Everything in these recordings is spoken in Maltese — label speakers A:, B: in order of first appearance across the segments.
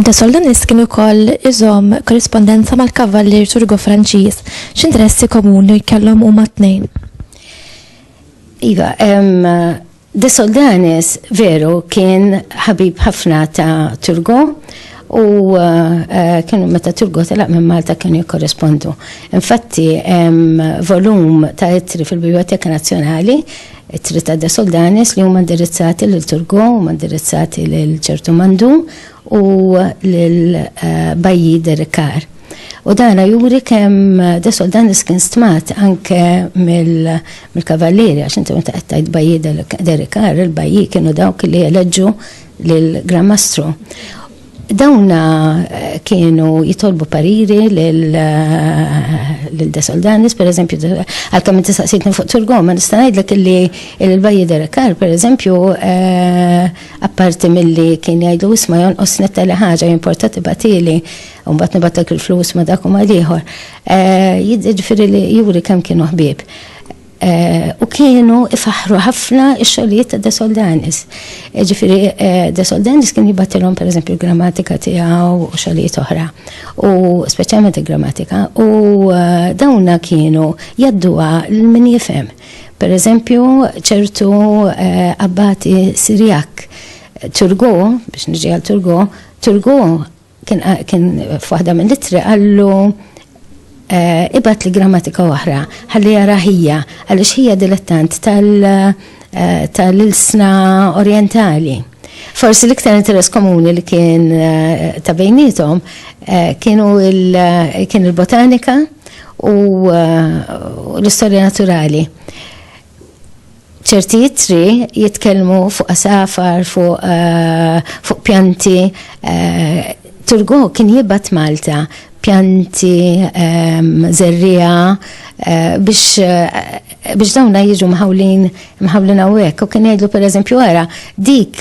A: De Soldanis kienu wkoll iżomm korrispondenza mal-kavallier Turgot Franċiż. X'interessi komuni kellhom huma t-tnejn?
B: Iva, De Soldanis veru kien ħabib ħafna ta' Turgot u kienu meta Turgot telaq minn Malta kienu jikkorrespondu. Infatti volum ta' ittri fil-Biblioteka Nazzjonali, ittri ta' De Soldanis li huma indirizzati lil Turgot, huma indirizzati lil ċertu Mandu u lil Bajji de Ricard. U dana juri kemm De Soldanis kien stmat anke mill-kavallieri, għax inti qed tgħid Bajji de Ricard, il-Bajji kienu dawk li eleġġu lill-Gran Mastru. Dawna kienu jitolbu pariri lil De Soldanis, per eżempju, għalkemm inti saqsitni fuq Turgot, ma nista' ngħidlek illi il-Bajji de Ricard, per eżempju, apparti milli kien jgħidu isma' jonqos nittali ħaġa importati batili u mbagħad nibatlek il-flus ma dak u ma ieħor. Jiġifieri li juri kemm kienu ħbieb. U kienu ifaħru ħafna x-xogħlijiet ta' De Soldanis. Ġifieri De Soldanis kien jibattilhom pereżempju l-grammatika tiegħu u xogħlijiet oħra, u speċjalment il-grammatika, u dawna kienu jadduha lil min jifhem. Pereżempju ċertu abbati Sirjak, Turgot, biex niġi għal Turgot kien f'waħda mill-ittri qallu ibat li grammatika oħra, ħalli jara hija, għaliex hija dilettant tal-ilsna orientali. Forsi l-iktar interess komuni li kien ta' bejnietom kien il-botanika u l-istorja naturali. ċerti jittri jitkellmu fuq asafar, fuq pjanti. Turgot kien jibat Malta pjanti, zerrija, biex dawna jiġu mħawlin hawnhekk. U kien jgħidlu pereżempju wara dik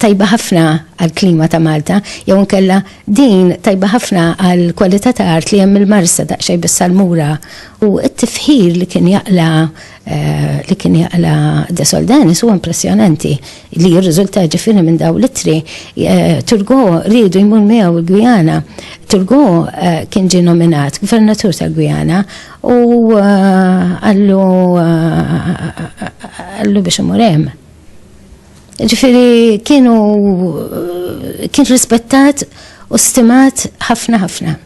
B: tajba ħafna għal-klima ta' Malta, jew nkella din tajba ħafna għal-kwalità ta' art li hemm il-Marsa daqsxejn bis-Salmura. U t-tifħir li kien jaqla De Soldanis huwa impressjonanti li jirriżulta ġifieri minn dawn l-ittri. Turgot riedu jmur miegħu il-Gwjana. Turgot kien ġie nominat gvernatur tal-Gwjana u għallu biex imur hemm. Ġifieri kien rispettat u stimat ħafna.